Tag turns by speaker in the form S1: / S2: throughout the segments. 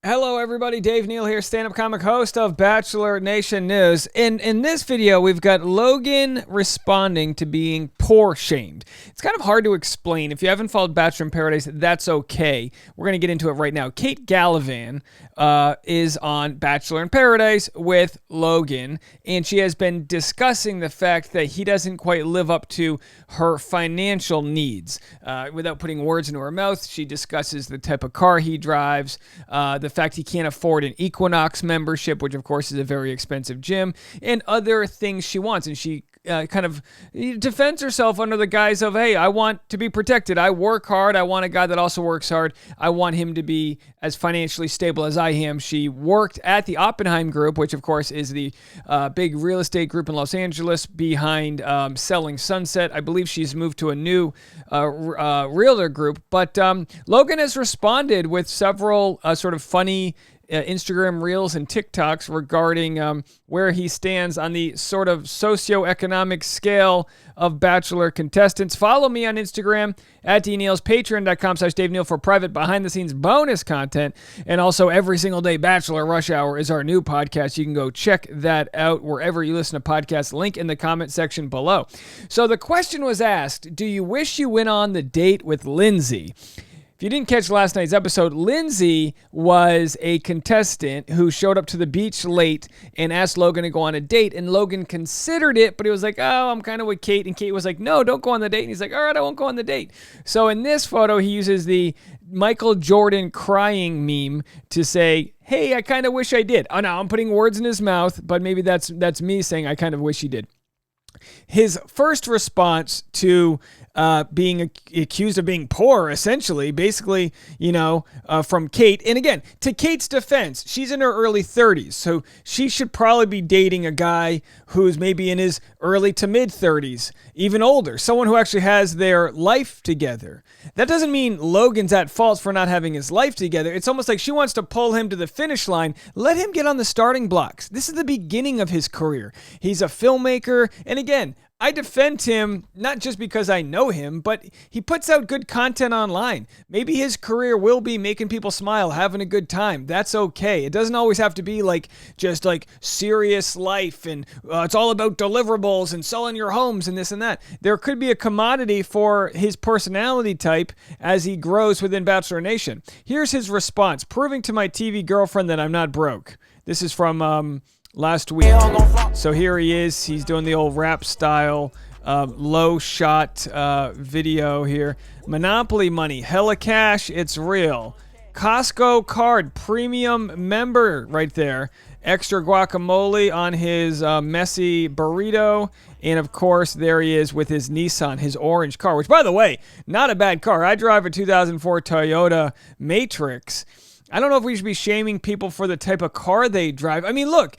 S1: Hello, everybody. Dave Neal here, stand-up comic host of Bachelor Nation News. In this video, we've got Logan responding to being poor-shamed. It's kind of hard to explain. If you haven't followed Bachelor in Paradise, that's okay. We're going to get into it right now. Kate Gallivan is on Bachelor in Paradise with Logan, and she has been discussing the fact that he doesn't quite live up to her financial needs. Without putting words into her mouth, she discusses the type of car he drives, the fact he can't afford an Equinox membership, which of course is a very expensive gym, and other things she wants. And she kind of defends herself under the guise of, hey, I want to be protected. I work hard. I want a guy that also works hard. I want him to be as financially stable as I am. She worked at the Oppenheim Group, which of course is the big real estate group in Los Angeles behind Selling Sunset. I believe she's moved to a new realtor group. But Logan has responded with several sort of funny Instagram Reels and TikToks regarding where he stands on the sort of socioeconomic scale of Bachelor contestants. Follow me on Instagram at DNeals, patreon.com/Dave Neal for private behind-the-scenes bonus content. And also every single day, Bachelor Rush Hour is our new podcast. You can go check that out wherever you listen to podcasts. Link in the comment section below. So the question was asked, do you wish you went on the date with Lindsay? If you didn't catch last night's episode, Lindsay was a contestant who showed up to the beach late and asked Logan to go on a date. And Logan considered it, but he was like, oh, I'm kind of with Kate. And Kate was like, no, don't go on the date. And he's like, all right, I won't go on the date. So in this photo, he uses the Michael Jordan crying meme to say, hey, I kind of wish I did. Oh, no, I'm putting words in his mouth, but maybe that's me saying I kind of wish he did. His first response to being accused of being poor, essentially, basically, from Kate. And again, to Kate's defense, she's in her early 30s, so she should probably be dating a guy who's maybe in his early to mid 30s, even older, someone who actually has their life together. That doesn't mean Logan's at fault for not having his life together. It's almost like she wants to pull him to the finish line. Let him get on the starting blocks. This is the beginning of his career. He's a filmmaker, and again, I defend him not just because I know him, but he puts out good content online. Maybe his career will be making people smile, having a good time. That's okay. It doesn't always have to be just serious life and it's all about deliverables and selling your homes and this and that. There could be a commodity for his personality type as he grows within Bachelor Nation. Here's his response, proving to my TV girlfriend that I'm not broke. This is from last week. So here he is. He's doing the old rap style, low shot video here. Monopoly money, hella cash, it's real. Costco card, premium member right there. Extra guacamole on his messy burrito. And of course, there he is with his Nissan, his orange car, which by the way, not a bad car. I drive a 2004 Toyota Matrix. I don't know if we should be shaming people for the type of car they drive. I mean, look,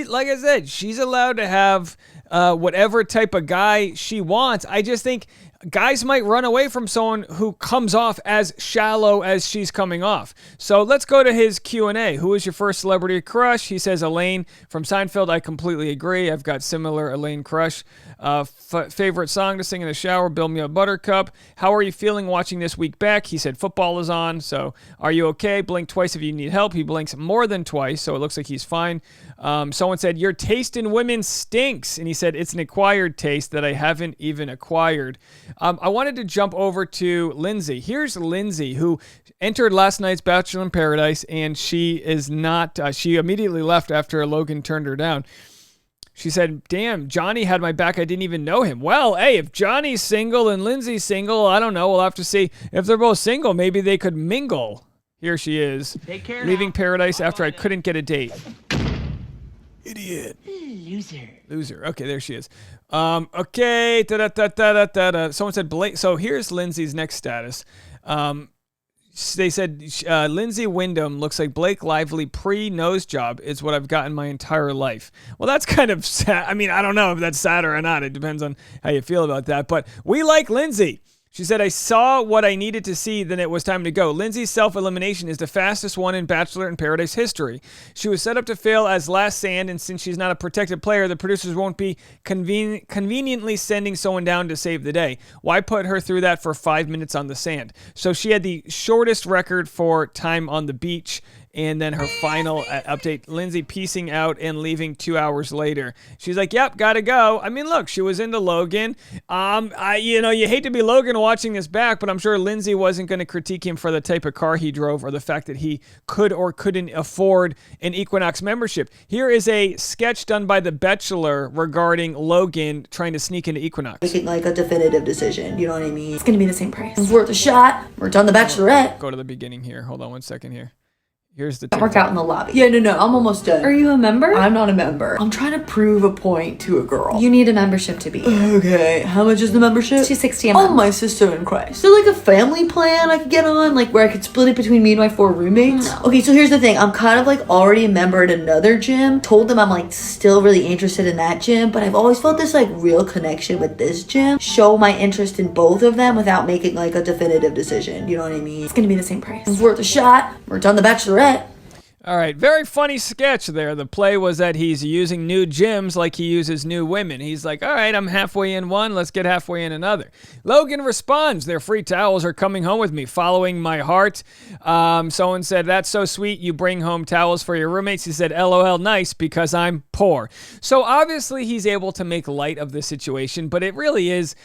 S1: like I said, she's allowed to have whatever type of guy she wants. I just think guys might run away from someone who comes off as shallow as she's coming off. So let's go to his Q&A. Who is your first celebrity crush? He says Elaine from Seinfeld. I completely agree. I've got similar Elaine crush. Favorite song to sing in the shower? Build Me a Buttercup. How are you feeling watching this week back? He said football is on. So are you okay? Blink twice if you need help. He blinks more than twice, so it looks like he's fine. Someone said, your taste in women stinks. And he said, it's an acquired taste that I haven't even acquired. I wanted to jump over to Lindsay. Here's Lindsay, who entered last night's Bachelor in Paradise, and she is not, she immediately left after Logan turned her down. She said, damn, Johnny had my back. I didn't even know him. Well, hey, if Johnny's single and Lindsay's single, I don't know. We'll have to see. If they're both single, maybe they could mingle. Here she is, leaving Paradise after I couldn't get a date. Idiot. Loser. Okay, there she is. Okay. Someone said Blake. So here's Lindsay's next status. They said Lindsay Wyndham looks like Blake Lively pre-nose job is what I've gotten my entire life. Well, that's kind of sad. I mean, I don't know if that's sad or not. It depends on how you feel about that. But we like Lindsay. She said, I saw what I needed to see, then it was time to go. Lindsay's self-elimination is the fastest one in Bachelor in Paradise history. She was set up to fail as last sand, and since she's not a protected player, the producers won't be conveniently sending someone down to save the day. Why put her through that for 5 minutes on the sand? So she had the shortest record for time on the beach And then her final update, Lindsay piecing out and leaving 2 hours later. She's like, yep, gotta go. I mean, look, she was into Logan. You hate to be Logan watching this back, but I'm sure Lindsay wasn't going to critique him for the type of car he drove or the fact that he could or couldn't afford an Equinox membership. Here is a sketch done by The Bachelor regarding Logan trying to sneak into Equinox.
S2: Making like a definitive decision, you know what I mean? It's gonna be the same price. It's worth a shot. We're done The Bachelorette.
S1: Go to the beginning here. Hold on 1 second here. Here's the
S2: work out in the lobby. Yeah, no, I'm almost done.
S3: Are you a member?
S2: I'm not a member. I'm trying to prove a point to a girl.
S3: You need a membership to be.
S2: Okay, how much is the membership?
S3: $260 a month.
S2: Oh, my sister in Christ. Is there like a family plan I could get on? Like where I could split it between me and my 4 roommates?
S3: No.
S2: Okay, so here's the thing. I'm kind of like already a member at another gym. Told them I'm like still really interested in that gym, but I've always felt this like real connection with this gym. Show my interest in both of them without making like a definitive decision. You know what I mean?
S3: It's gonna be the same price.
S2: It's worth a shot. We're done The Bachelorette.
S1: All right, very funny sketch there. The play was that he's using new gyms like he uses new women. He's like, all right, I'm halfway in one, let's get halfway in another. Logan responds, their free towels are coming home with me, following my heart. Someone said, that's so sweet, you bring home towels for your roommates. He said, LOL, nice, because I'm poor. So obviously he's able to make light of the situation, but it really is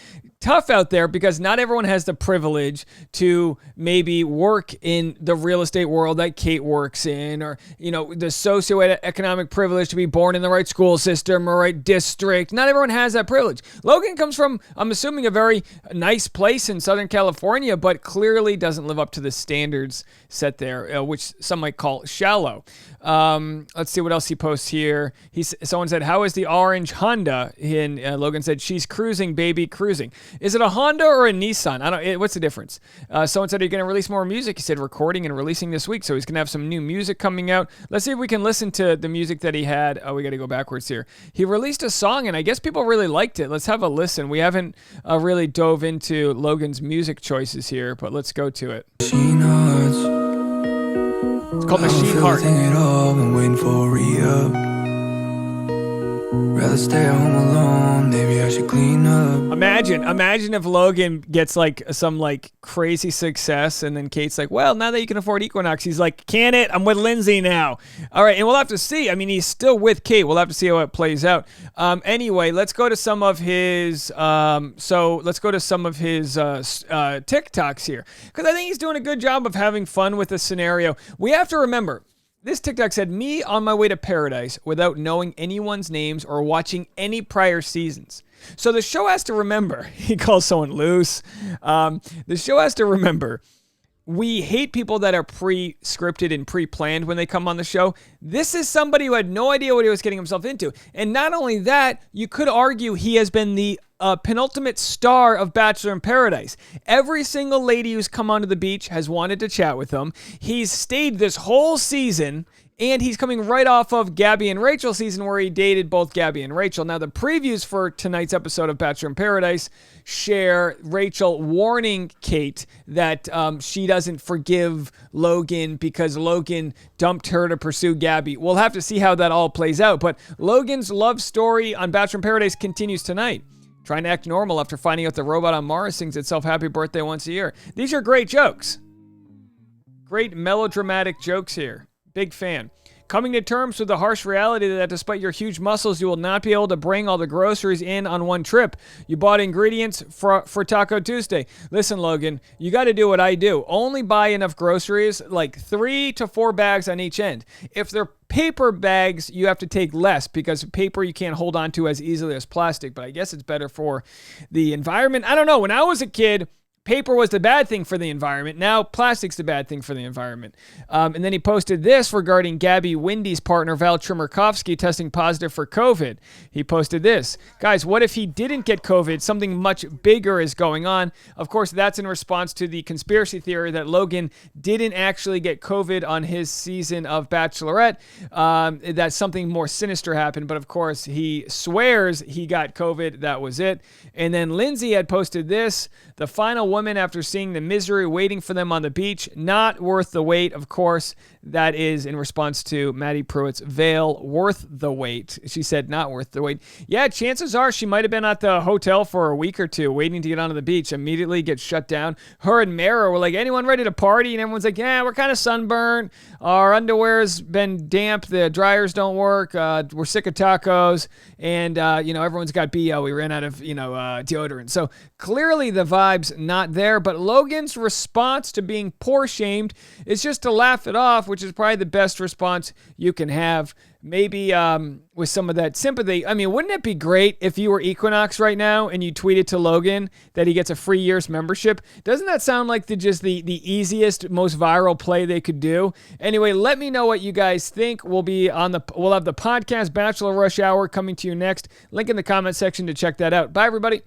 S1: tough out there because not everyone has the privilege to maybe work in the real estate world that Kate works in, or, the socioeconomic privilege to be born in the right school system or right district. Not everyone has that privilege. Logan comes from, I'm assuming, a very nice place in Southern California, but clearly doesn't live up to the standards set there, which some might call shallow. Let's see what else he posts here. Someone said, how is the orange Honda? And Logan said, she's cruising, baby, cruising. Is it a Honda or a Nissan? What's the difference? Someone said, are you going to release more music? He said, recording and releasing this week. So he's going to have some new music coming out. Let's see if we can listen to the music that he had. Oh, we got to go backwards here. He released a song, and I guess people really liked it. Let's have a listen. We haven't really dove into Logan's music choices here, but let's go to it. It's called Machine Heart. Rather stay home alone, maybe I should clean up. Imagine if Logan gets some crazy success and then Kate's like, well, now that you can afford Equinox, he's like, can it? I'm with Lindsay now. All right, and we'll have to see. I mean, he's still with Kate. We'll have to see how it plays out. Anyway, let's go to some of his TikToks here, because I think he's doing a good job of having fun with the scenario. We have to remember, this TikTok said, me on my way to paradise without knowing anyone's names or watching any prior seasons. So the show has to remember, he calls someone loose. The show has to remember, we hate people that are pre-scripted and pre-planned when they come on the show. This is somebody who had no idea what he was getting himself into. And not only that, you could argue he has been the penultimate star of Bachelor in Paradise. Every single lady who's come onto the beach has wanted to chat with him. He's stayed this whole season, and he's coming right off of Gabby and Rachel season where he dated both Gabby and Rachel. Now, the previews for tonight's episode of Bachelor in Paradise share Rachel warning Kate that she doesn't forgive Logan because Logan dumped her to pursue Gabby. We'll have to see how that all plays out, but Logan's love story on Bachelor in Paradise continues tonight. Trying to act normal after finding out the robot on Mars sings itself happy birthday once a year. These are great jokes. Great melodramatic jokes here. Big fan. Coming to terms with the harsh reality that despite your huge muscles, you will not be able to bring all the groceries in on one trip. You bought ingredients for Taco Tuesday. Listen, Logan, you got to do what I do. Only buy enough groceries, like 3 to 4 bags on each end. If they're paper bags, you have to take less because paper you can't hold on to as easily as plastic, but I guess it's better for the environment. I don't know. When I was a kid, paper was the bad thing for the environment. Now plastic's the bad thing for the environment. And then he posted this regarding Gabby Windy's partner, Val Trimerkovsky, testing positive for COVID. He posted this. Guys, what if he didn't get COVID? Something much bigger is going on. Of course, that's in response to the conspiracy theory that Logan didn't actually get COVID on his season of Bachelorette. That something more sinister happened. But of course, he swears he got COVID. That was it. And then Lindsay had posted this. The final woman after seeing the misery waiting for them on the beach. Not worth the wait, of course. That is in response to Maddie Pruitt's veil, worth the wait. She said not worth the wait. Yeah, chances are she might have been at the hotel for a week or two waiting to get onto the beach. Immediately gets shut down. Her and Mara were like, anyone ready to party? And everyone's like, yeah, we're kind of sunburned. Our underwear's been damp. The dryers don't work. We're sick of tacos. And, everyone's got BO. We ran out of, deodorant. So clearly the vibe's not there. But Logan's response to being poor shamed is just to laugh it off, which is probably the best response you can have. Maybe with some of that sympathy. I mean, wouldn't it be great if you were Equinox right now and you tweeted to Logan that he gets a free year's membership? Doesn't that sound like the easiest, most viral play they could do? Anyway, let me know what you guys think. We'll have the podcast Bachelor Rush Hour coming to you next. Link in the comment section to check that out. Bye, everybody.